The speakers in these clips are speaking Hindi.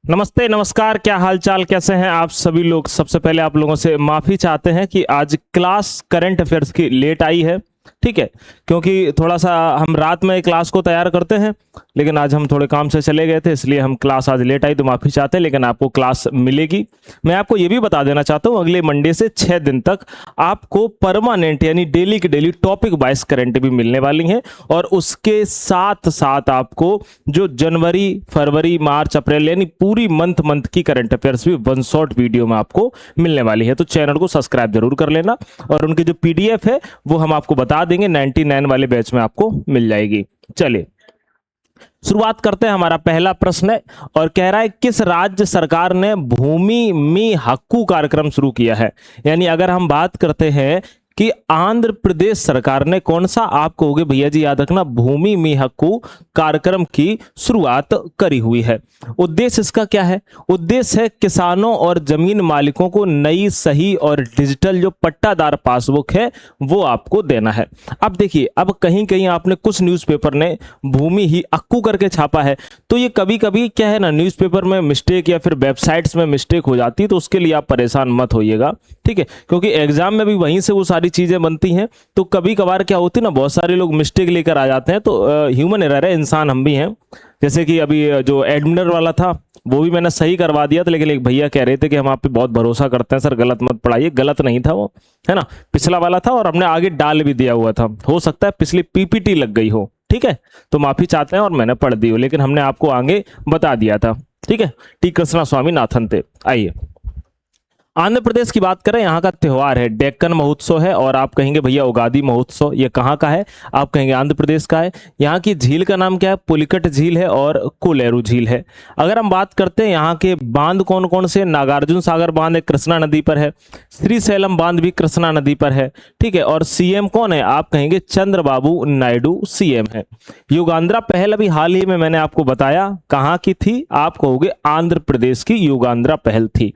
नमस्ते, नमस्कार। क्या हाल चाल, कैसे हैं आप सभी लोग। सबसे पहले आप लोगों से माफ़ी चाहते हैं कि आज क्लास करंट अफेयर्स की लेट आई है। ठीक है, क्योंकि थोड़ा सा हम रात में क्लास को तैयार करते हैं, लेकिन आज हम थोड़े काम से चले गए थे, इसलिए हम क्लास आज लेट आई, तो माफ़ी चाहते हैं। लेकिन आपको क्लास मिलेगी। मैं आपको ये भी बता देना चाहता हूँ, अगले मंडे से 6 दिन तक आपको परमानेंट यानी डेली की डेली टॉपिक वाइज करंट भी मिलने वाली हैं। और उसके साथ साथ आपको जो जनवरी, फरवरी, मार्च, अप्रैल यानी पूरी मंथ की करंट अफेयर्स भी वन शॉट वीडियो में आपको मिलने वाली है। तो चैनल को सब्सक्राइब जरूर कर लेना। और उनकी जो पीडीएफ है वो हम आपको बता देंगे, 99 वाले बैच में आपको मिल जाएगी। चलिए शुरुआत करते हैं। हमारा पहला प्रश्न है और कह रहा है, किस राज्य सरकार ने भूमि में हक्कू कार्यक्रम शुरू किया है। यानी अगर हम बात करते हैं कि आंध्र प्रदेश सरकार ने कौन सा, आप कहोगे भैया जी याद रखना, भूमि में हक्कू कार्यक्रम की शुरुआत करी हुई है। उद्देश्य इसका क्या है? उद्देश्य है किसानों और जमीन मालिकों को नई, सही और डिजिटल जो पट्टादार पासबुक है वो आपको देना है। अब देखिए, अब कहीं कहीं आपने कुछ न्यूज़पेपर ने भूमि ही हक्कू करके छापा है, तो ये कभी कभी क्या है ना, न्यूज़पेपर में मिस्टेक या फिर वेबसाइट्स में मिस्टेक हो जाती है, तो उसके लिए आप परेशान मत होइएगा। ठीक है, क्योंकि एग्जाम में भी वहीं से वो सारी चीजें बनती हैं। तो कभी कभार क्या होती है ना, बहुत सारे लोग मिस्टेक लेकर आ जाते हैं, तो ह्यूमन एरर है, इंसान हम भी हैं। जैसे कि अभी जो एडमिनर वाला था वो भी मैंने सही करवा दिया था, लेकिन एक भैया कह रहे थे कि हम आप पे बहुत भरोसा करते हैं सर, गलत मत पढ़ाइए। गलत नहीं था वो, है ना, पिछला वाला था और हमने आगे डाल भी दिया हुआ था। हो सकता है पिछली पीपीटी लग गई हो। ठीक है, तो माफी चाहते हैं और मैंने पढ़ दी हो, लेकिन हमने आपको आगे बता दिया था। ठीक है, टी कृष्णा स्वामी नाथन थे। आइए आंध्र प्रदेश की बात करें, यहाँ का त्योहार है डेक्कन महोत्सव है। और आप कहेंगे भैया उगादी महोत्सव ये कहाँ का है, आप कहेंगे आंध्र प्रदेश का है। यहाँ की झील का नाम क्या है? पुलिकट झील है और कोलेरू झील है। अगर हम बात करते हैं यहाँ के बांध कौन कौन से, नागार्जुन सागर बांध कृष्णा नदी पर है, श्रीशैलम बांध भी कृष्णा नदी पर है। ठीक है, और सीएम कौन है? आप कहेंगे चंद्रबाबू नायडू सीएम है। युगांध्रा पहल अभी हाल ही में मैंने आपको बताया कहाँ की थी, आप कहोगे आंध्र प्रदेश की युगांध्रा पहल थी।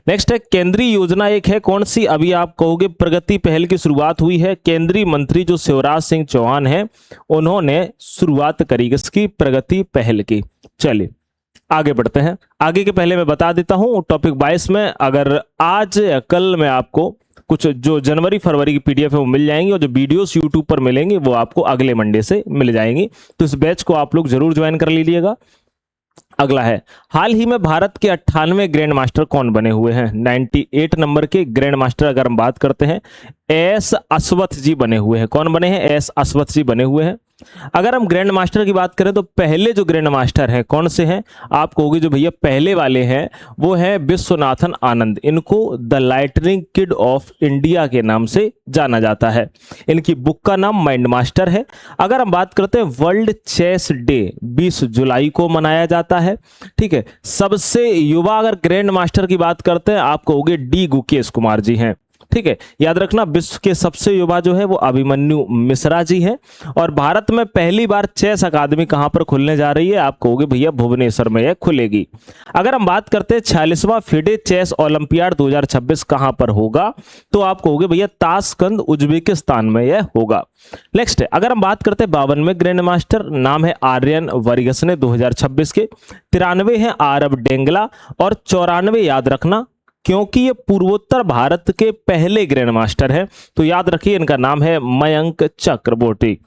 नेक्स्ट है केंद्रीय योजना एक है, कौन सी? अभी आप कहोगे प्रगति पहल की शुरुआत हुई है। केंद्रीय मंत्री जो शिवराज सिंह चौहान है उन्होंने शुरुआत करी इसकी, प्रगति पहल की। चलिए आगे बढ़ते हैं। आगे के पहले मैं बता देता हूं टॉपिक 22 में, अगर आज या कल में आपको कुछ जो जनवरी फरवरी की पीडीएफ है वो मिल जाएंगी, और जो वीडियोस यूट्यूब पर मिलेंगी वो आपको अगले मंडे से मिल जाएंगी। तो इस बैच को आप लोग जरूर ज्वाइन कर लीजिएगा। अगला है, हाल ही में भारत के 98 ग्रैंड मास्टर कौन बने हुए हैं? 98 नंबर के ग्रैंड मास्टर अगर हम बात करते हैं, एस अश्वथ जी बने हुए हैं। कौन बने हैं? एस अश्वथ जी बने हुए हैं। अगर हम ग्रैंड मास्टर की बात करें तो पहले जो ग्रैंड मास्टर हैं कौन से हैं? आप कहोगे जो भैया पहले वाले हैं वो हैं विश्वनाथन आनंद। इनको the lightning kid of India के नाम से जाना जाता है। इनकी बुक का नाम माइंड मास्टर है। अगर हम बात करते हैं, वर्ल्ड चेस डे 20 जुलाई को मनाया जाता है। ठीक है, सबसे युवा अगर ग्रैंड मास्टर की बात करते हैं, आप कहोगे डी गुकेश कुमार जी हैं। ठीक है, याद रखना विश्व के सबसे युवा जो है वो अभिमन्यु मिश्रा जी हैं। और भारत में पहली बार चेस अकादमी कहां पर खुलने जा रही है? आप कहोगे भैया भुवनेश्वर में यह खुलेगी। अगर हम बात करते हैं 46वां फिडे चेस ओलंपियाड 2026 कहां पर होगा, तो आप कहोगे भैया ताशकंद उज्बेकिस्तान में यह होगा। नेक्स्ट है, अगर हम बात करते हैं 52वें ग्रैंड मास्टर, नाम है आर्यन वरिगस ने 2026 के। 93 है आरब डेंगला और 94 याद रखना क्योंकि ये पूर्वोत्तर भारत के पहले ग्रैंड मास्टर हैं, तो याद रखिए इनका नाम है मयंक चक्रवर्ती।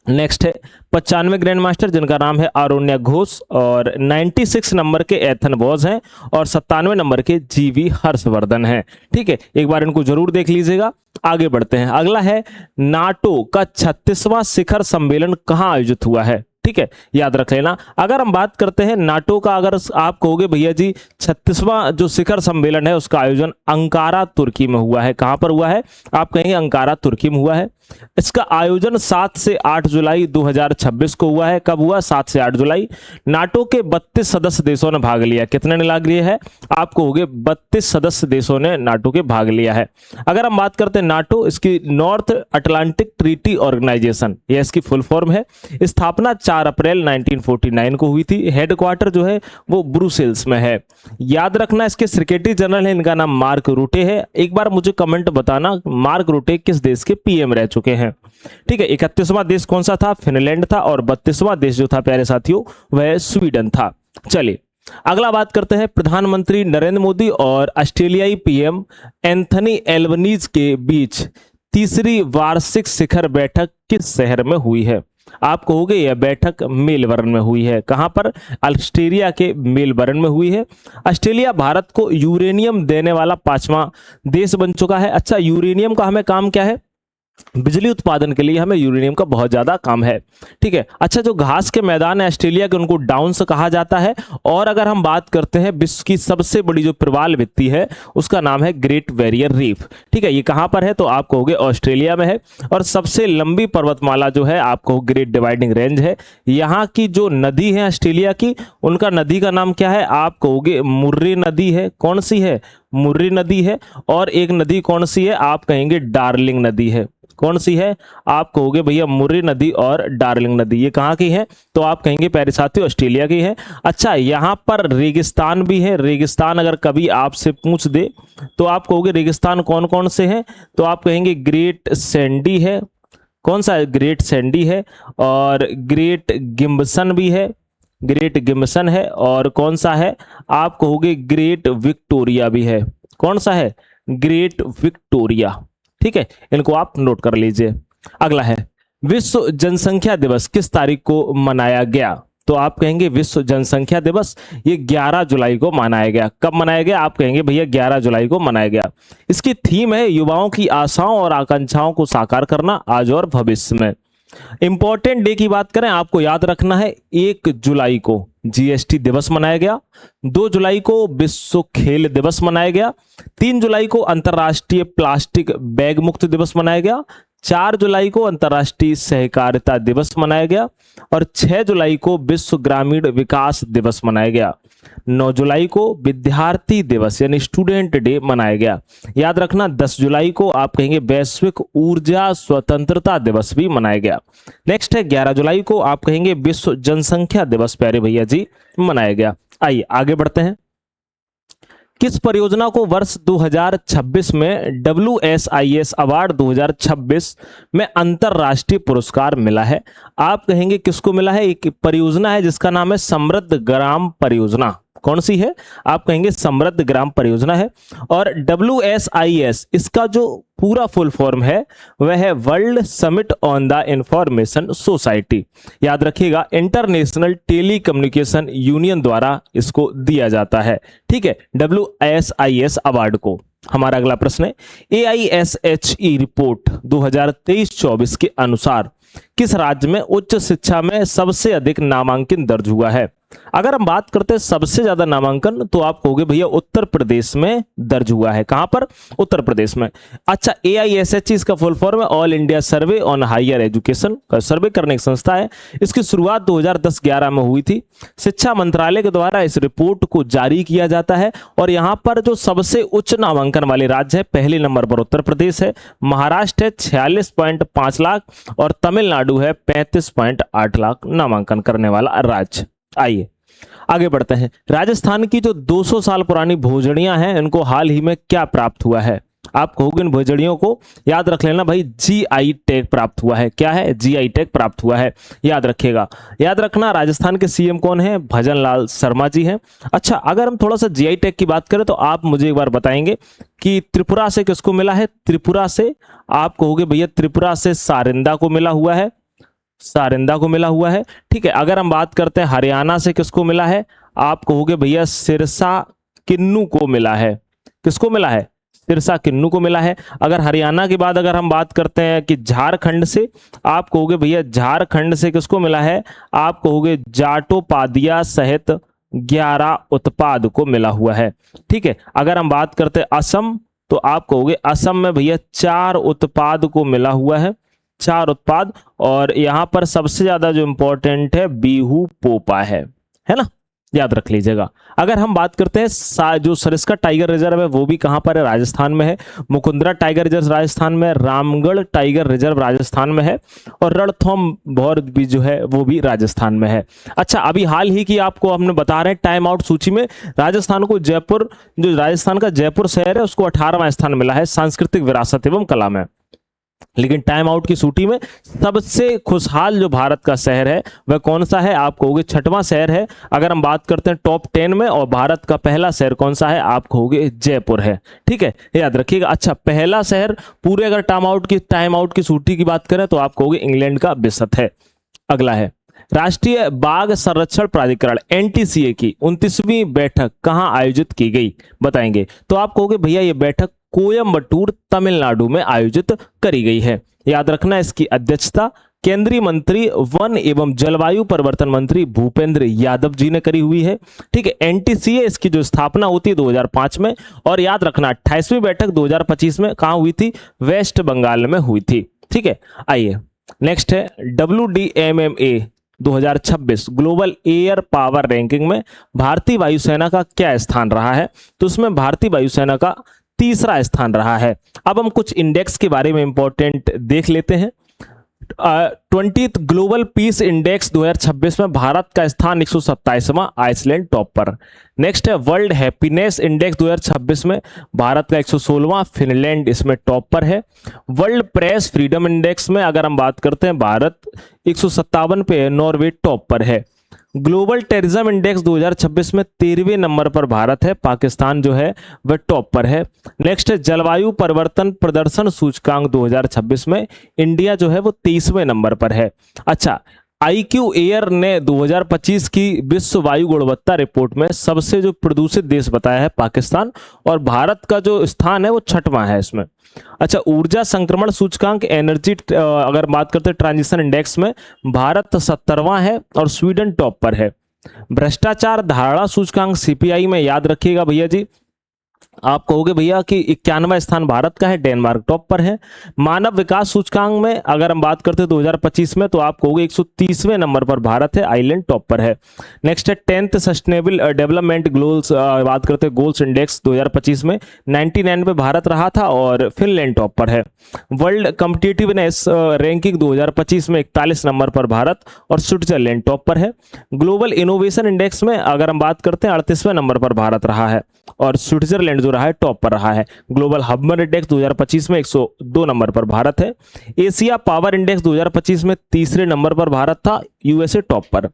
नेक्स्ट है 95 ग्रैंड मास्टर जिनका नाम है आरोन्या घोष, और 96 नंबर के एथन बॉज हैं, और 97 नंबर के जीवी हर्षवर्धन हैं। ठीक है, एक बार इनको जरूर देख लीजिएगा। आगे बढ़ते हैं। अगला है, नाटो का 36वां शिखर सम्मेलन कहां आयोजित हुआ है? ठीक है, याद रख लेना। अगर हम बात करते हैं नाटो का, अगर आप कहोगे भैया जी 36वां जो शिखर सम्मेलन है उसका आयोजन अंकारा तुर्की में हुआ है। कहां पर हुआ है? आप कहेंगे अंकारा तुर्की में हुआ है। इसका आयोजन 7 से 8 जुलाई 2026 को हुआ है। कब हुआ? 7 से 8 जुलाई। नाटो के 32 सदस्य देशों ने भाग लिया। कितने ने भाग लिया है? आप कहोगे 32 सदस्य देशों ने नाटो के भाग लिया है। अगर हम बात करते हैं नाटो, इसकी नॉर्थ अटलांटिक ट्रीटी ऑर्गेनाइजेशन, यह इसकी फुल फॉर्म है। स्थापना 4 अप्रैल 1949 को हुई थी। हेडक्वार्टर जो है वो ब्रुसेल्स में है। याद रखना इसके सेक्रेटरी जनरल है, इनका नाम मार्क रूटे है। एक बार मुझे कमेंट बताना मार्क रूटे किस देश के पीएम रह चुके हैं। ठीक है, 31वां देश कौन सा था? फिनलैंड था। और 32वां देश जो था प्यारे साथियों वह स्वीडन था। चलिए अगला बात करते हैं प्रधानमंत्री नरेंद्र मोदी और ऑस्ट्रेलियाई पीएम एंथनी एल्बनीज के बीच तीसरी वार्षिक शिखर बैठक किस शहर में हुई है? आप कहोगे यह बैठक मेलबर्न में हुई है। कहां पर? ऑस्ट्रेलिया के मेलबर्न में हुई है। ऑस्ट्रेलिया भारत को यूरेनियम देने वाला 5वां देश बन चुका है। अच्छा, यूरेनियम का हमें काम क्या है? बिजली उत्पादन के लिए हमें यूरेनियम का बहुत ज्यादा काम है। ठीक है। अच्छा, जो घास के मैदान है ऑस्ट्रेलिया के, उनको डाउन्स कहा जाता है। और अगर हम बात करते हैं विश्व की सबसे बड़ी जो प्रवाल भित्ति है, उसका नाम है ग्रेट बैरियर रीफ। ठीक है, ये कहां पर है? तो आप कहोगे ऑस्ट्रेलिया में है। और सबसे लंबी पर्वतमाला जो है, आप कहो ग्रेट डिवाइडिंग रेंज है। यहाँ की जो नदी है ऑस्ट्रेलिया की, उनका नदी का नाम क्या है? आप कहोगे मुर्रे नदी है। कौन सी है? मुर्रे नदी है। और एक नदी कौन सी है? आप कहेंगे डार्लिंग नदी है। कौन सी है? आप कहोगे भैया मुर्रे नदी और डार्लिंग नदी। ये कहाँ की है? तो आप कहेंगे प्यारे साथी ऑस्ट्रेलिया की है। अच्छा, यहाँ पर रेगिस्तान भी है। रेगिस्तान अगर कभी आपसे पूछ दे तो आप कहोगे रेगिस्तान कौन कौन से हैं? तो आप कहेंगे ग्रेट सैंडी है। कौन सा है? ग्रेट सैंडी है। और ग्रेट गिम्बसन भी है। ग्रेट गिम्बसन है। और कौन सा है? आप कहोगे ग्रेट विक्टोरिया भी है। कौन सा है? Great Victoria. ठीक है, इनको आप नोट कर लीजिए। अगला है विश्व जनसंख्या दिवस किस तारीख को मनाया गया? तो आप कहेंगे विश्व जनसंख्या दिवस ये 11 जुलाई को मनाया गया। कब मनाया गया? आप कहेंगे भैया 11 जुलाई को मनाया गया। इसकी थीम है युवाओं की आशाओं और आकांक्षाओं को साकार करना आज और भविष्य में। इंपॉर्टेंट डे की बात करें, आपको याद रखना है 1 जुलाई को जीएसटी दिवस मनाया गया। 2 जुलाई को विश्व खेल दिवस मनाया गया। 3 जुलाई को अंतर्राष्ट्रीय प्लास्टिक बैग मुक्त दिवस मनाया गया। 4 जुलाई को अंतर्राष्ट्रीय सहकारिता दिवस मनाया गया। और 6 जुलाई को विश्व ग्रामीण विकास दिवस मनाया गया। 9 जुलाई को विद्यार्थी दिवस यानी स्टूडेंट डे मनाया गया। याद रखना 10 जुलाई को आप कहेंगे वैश्विक ऊर्जा स्वतंत्रता दिवस भी मनाया गया। नेक्स्ट है 11 जुलाई को आप कहेंगे विश्व जनसंख्या दिवस प्यारे भैया जी मनाया गया। आइए आगे बढ़ते हैं। किस परियोजना को वर्ष 2026 में WSIS अवार्ड 2026 में अंतरराष्ट्रीय पुरस्कार मिला है? आप कहेंगे किसको मिला है? एक परियोजना है जिसका नाम है समृद्ध ग्राम परियोजना। कौन सी है? आप कहेंगे समृद्ध ग्राम परियोजना है। और WSIS इसका जो पूरा फुल फॉर्म है वह है world summit on the information society. याद रखिएगा इंटरनेशनल टेलीकम्युनिकेशन यूनियन द्वारा इसको दिया जाता है। ठीक है, WSIS अवार्ड को। हमारा अगला प्रश्न है AISHE रिपोर्ट 2023-24 के अनुसार किस राज्य में उच्च शिक्षा में सबसे अधिक नामांकन दर्ज हुआ है? अगर हम बात करते हैं सबसे ज्यादा नामांकन, तो आप कहोगे भैया उत्तर प्रदेश में दर्ज हुआ है। कहां पर? उत्तर प्रदेश में। अच्छा, AISHE इसका फुल फॉर्म है all India survey on higher education का सर्वे करने की संस्था है। इसकी शुरुआत 2010-11 में हुई थी। शिक्षा मंत्रालय के द्वारा इस रिपोर्ट को जारी किया जाता है। और यहां पर जो सबसे उच्च नामांकन वाले राज्य है, पहले नंबर पर उत्तर प्रदेश है, महाराष्ट्र है 46.5 लाख और तमिलनाडु है 35.8 लाख नामांकन करने वाला राज्य। आइए आगे बढ़ते हैं। राजस्थान की जो 200 साल पुरानी भोजड़ियां हैं, इनको हाल ही में क्या प्राप्त हुआ है? आप कहोगे इन भोजड़ियों को याद रख लेना भाई, GI टैग प्राप्त हुआ है। क्या है? GI टैग प्राप्त हुआ है, याद रखिएगा। याद रखना राजस्थान के CM कौन है? भजन लाल शर्मा जी हैं। अच्छा, अगर हम थोड़ा सा GI टैग की बात करें तो आप मुझे एक बार बताएंगे कि त्रिपुरा से किसको मिला है? त्रिपुरा से आप कहोगे भैया त्रिपुरा से सारिंदा को मिला हुआ है। सारिंदा को मिला हुआ है। ठीक है, अगर हम बात करते हैं हरियाणा से किसको मिला है? आप कहोगे भैया सिरसा किन्नू को मिला है। किसको मिला है? सिरसा किन्नू को मिला है। अगर हरियाणा के बाद अगर हम बात करते हैं कि झारखंड से, आप कहोगे भैया झारखंड से किसको मिला है? आप कहोगे जाटोपादिया सहित 11 उत्पाद को मिला हुआ है। ठीक है, अगर हम बात करते हैं असम, तो आप कहोगे असम में भैया 4 उत्पाद को मिला हुआ है, 4 उत्पाद। और यहां पर सबसे ज्यादा जो इंपॉर्टेंट है बीहू पोपा है ना, याद रख लीजिएगा। अगर हम बात करते हैं जो सरिस्का टाइगर रिजर्व है वो भी कहां पर है? राजस्थान में है। मुकुंदरा टाइगर रिजर्व राजस्थान में, रामगढ़ टाइगर रिजर्व राजस्थान में है और रणथंभौर भी जो है वो भी राजस्थान में है। अच्छा, अभी हाल ही की आपको हमने बता रहे हैं टाइम आउट सूची में राजस्थान को जयपुर, जो राजस्थान का जयपुर शहर है उसको 18वां स्थान मिला है सांस्कृतिक विरासत एवं कला में। लेकिन टाइम आउट की सूची में सबसे खुशहाल जो भारत का शहर है वह कौन सा है? आप कहोगे छठवां शहर है। अगर हम बात करते हैं टॉप 10 में, और भारत का पहला शहर कौन सा है? आप कहोगे जयपुर है। ठीक है, याद रखिएगा। अच्छा, पहला शहर पूरे अगर टाइम आउट की सूची की बात करें तो आप कहोगे इंग्लैंड का बिशप है। अगला है राष्ट्रीय बाघ संरक्षण प्राधिकरण एनटीसीए की 29वीं बैठक कहां आयोजित की गई? बताएंगे। तो आप कहोगे भैया ये बैठक कोयम्बटूर तमिलनाडु में आयोजित करी गई है। याद रखना इसकी अध्यक्षता केंद्रीय मंत्री वन एवं जलवायु परिवर्तन मंत्री भूपेंद्र यादव जी ने करी हुई है। ठीक है, एनटीसीए इसकी जो स्थापना होती है 2005 में, और याद रखना 28वीं बैठक 2025 में कहां हुई थी? वेस्ट बंगाल में हुई थी। ठीक है, आइए नेक्स्ट है WDMMA 2026 global air power ranking में भारतीय वायुसेना का क्या स्थान रहा है? तो उसमें भारतीय वायुसेना का तीसरा स्थान रहा है। अब हम कुछ इंडेक्स के बारे में इंपॉर्टेंट देख लेते हैं। 20th ग्लोबल पीस इंडेक्स 2026 में भारत का स्थान 127वां, आइसलैंड टॉप पर। नेक्स्ट है वर्ल्ड हैप्पीनेस इंडेक्स 2026 में भारत का 116वां, फिनलैंड इसमें टॉप पर है। वर्ल्ड प्रेस फ्रीडम इंडेक्स में अगर हम बात करते हैं भारत 157 पे है, नॉर्वे टॉप पर है। ग्लोबल टेररिज्म इंडेक्स 2026 में 13वें नंबर पर भारत है, पाकिस्तान जो है वह टॉप पर है। नेक्स्ट है जलवायु परिवर्तन प्रदर्शन सूचकांक 2026 में इंडिया जो है वो 23वें नंबर पर है। अच्छा, IQ एयर ने 2025 की विश्व वायु गुणवत्ता रिपोर्ट में सबसे जो प्रदूषित देश बताया है पाकिस्तान, और भारत का जो स्थान है वो छठवां है इसमें। अच्छा, ऊर्जा संक्रमण सूचकांक एनर्जी अगर बात करते हैं ट्रांजिशन इंडेक्स में भारत 70वां है और स्वीडन टॉप पर है। भ्रष्टाचार धारणा सूचकांक CPI में याद रखिएगा भैया जी, आप कहोगे भैया कि 91वां स्थान भारत का है, डेनमार्क टॉप पर है। मानव विकास सूचकांक में अगर हम बात करते हैं 2025 में, तो आप कहोगे 130वें नंबर पर भारत है, आइलैंड टॉप पर है। नेक्स्ट है 10th सस्टेनेबल डेवलपमेंट गोल्स, बात करते हैं गोल्स इंडेक्स 2025 में 99 पे भारत रहा था और फिनलैंड टॉप पर है। वर्ल्ड कॉम्पिटिटिवनेस रैंकिंग 2025 में 41 नंबर पर भारत और स्विट्जरलैंड टॉप पर है। ग्लोबल इनोवेशन इंडेक्स में अगर हम बात करते हैं 38वें नंबर पर भारत रहा है और स्विट्जरलैंड जो रहा है टॉप पर रहा है। ग्लोबल हब इंडेक्स 2025 में 102 नंबर पर भारत है। एशिया पावर इंडेक्स 2025 में तीसरे नंबर पर भारत था, USA टॉप पर।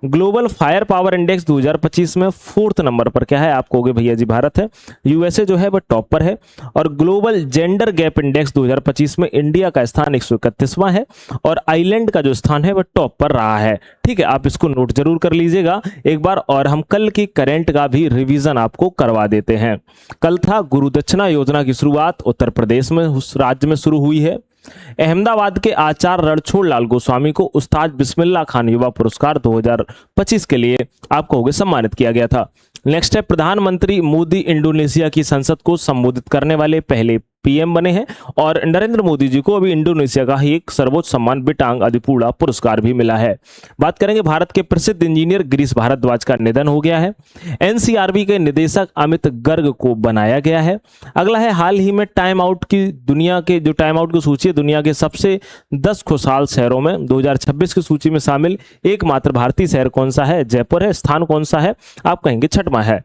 ग्लोबल फायर पावर इंडेक्स 2025 में 4th नंबर पर क्या है? आप कहोगे भैया जी भारत है, USA जो है वह टॉप पर है। और ग्लोबल जेंडर गैप इंडेक्स 2025 में इंडिया का स्थान 131वां है और आइलैंड का जो स्थान है वह टॉप पर रहा है। ठीक है, आप इसको नोट जरूर कर लीजिएगा एक बार, और हम कल की करंट का भी रिवीजन आपको करवा देते हैं। कल था गुरु दक्षिणा योजना की शुरुआत उत्तर प्रदेश में, उस राज्य में शुरू हुई है। अहमदाबाद के आचार्य रणछोड़ लाल गोस्वामी को उस्ताद बिस्मिल्लाह खान युवा पुरस्कार 2025 के लिए आप कहोगे सम्मानित किया गया था। नेक्स्ट है प्रधानमंत्री मोदी इंडोनेशिया की संसद को संबोधित करने वाले पहले PM बने हैं, और नरेंद्र मोदी जी को अभी इंडोनेशिया का ही एक सर्वोच्च सम्मान बिटांग अधिपूर्णा पुरस्कार भी मिला है। बात करेंगे भारत के प्रसिद्ध इंजीनियर गिरीश भारद्वाज का निधन हो गया है। NCRB के निदेशक अमित गर्ग को बनाया गया है। अगला है हाल ही में टाइम आउट की सूची है, दुनिया के सबसे 10 खुशहाल शहरों में 2026 की सूची में शामिल एकमात्र भारतीय शहर कौन सा है? जयपुर है। स्थान कौन सा है? आप कहेंगे छठवां है।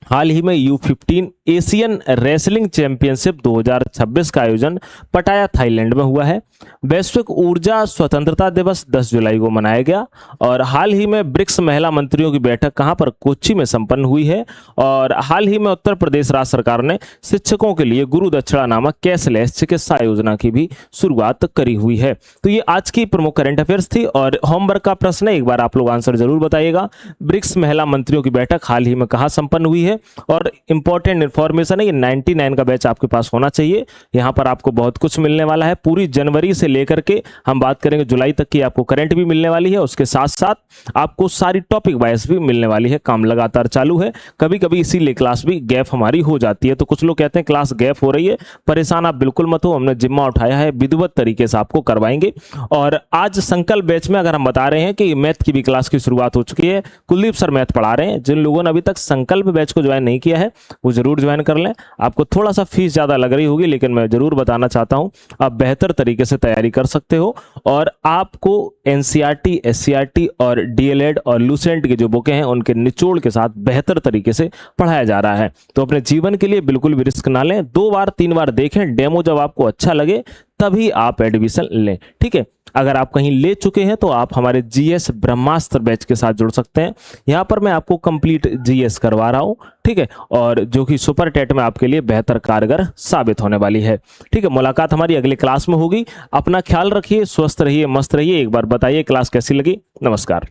हाल ही में U15 एशियन रेसलिंग चैंपियनशिप 2026 का आयोजन पटाया थाईलैंड में हुआ है। वैश्विक ऊर्जा स्वतंत्रता दिवस 10 जुलाई को मनाया गया। और हाल ही में ब्रिक्स महिला मंत्रियों की बैठक कहां पर? कोच्चि में संपन्न हुई है। और हाल ही में उत्तर प्रदेश राज्य सरकार ने शिक्षकों के लिए गुरु दक्षिणा नामक कैशलेस चिकित्सा योजना की भी शुरुआत करी हुई है। तो ये आज की प्रमुख करंट अफेयर्स थी, और होमवर्क का प्रश्न है, एक बार आप लोग आंसर जरूर बताइएगा। ब्रिक्स महिला मंत्रियों की बैठक हाल ही में कहां संपन्न हुई है? और इंपॉर्टेंट इंफॉर्मेशन है, ये 99 का बैच आपके पास होना चाहिए। यहां पर आपको बहुत कुछ मिलने वाला है। पूरी जनवरी से लेकर के हम बात करेंगे जुलाई तक की आपको करंट भी मिलने वाली है, उसके साथ साथ आपको सारी टॉपिक वाइज भी मिलने वाली है। काम लगातार चालू है, कभी कभी इसीलिए क्लास भी गैप हमारी हो जाती है। तो कुछ लोग कहते हैं क्लास गैप हो रही है, परेशान आप बिल्कुल मत हो, हमने जिम्मा उठाया है, विधिवत तरीके से आपको करवाएंगे। और आज संकल्प बैच में अगर हम बता रहे हैं कि मैथ की भी क्लास की शुरुआत हो चुकी है, कुलदीप सर मैथ पढ़ा रहे हैं। जिन लोगों ने अभी तक संकल्प बैच को ज्वाइन नहीं किया है वो जरूर ज्वाइन कर लें। आपको थोड़ा सा फीस ज्यादा लग रही होगी, लेकिन मैं जरूर बताना चाहता हूं आप बेहतर तरीके से तैयारी कर सकते हो। और आपको NCERT, SCERT और DLED और लूसेंट की जो बुकें हैं उनके निचोड़ के साथ बेहतर तरीके से पढ़ाया जा रहा है। तो अपने जीवन के लिए बिल्कुल भी रिस्क ना लें, 2 बार 3 बार देखें, डेमो जब आपको अच्छा लगे तभी आप एडमिशन लें। ठीक है, अगर आप कहीं ले चुके हैं तो आप हमारे जीएस ब्रह्मास्त्र बैच के साथ जुड़ सकते हैं। यहाँ पर मैं आपको कंप्लीट जीएस करवा रहा हूँ, ठीक है, और जो कि सुपर टेट में आपके लिए बेहतर कारगर साबित होने वाली है। ठीक है, मुलाकात हमारी अगली क्लास में होगी। अपना ख्याल रखिए, स्वस्थ रहिए, मस्त रहिए। एक बार बताइए क्लास कैसी लगी। नमस्कार।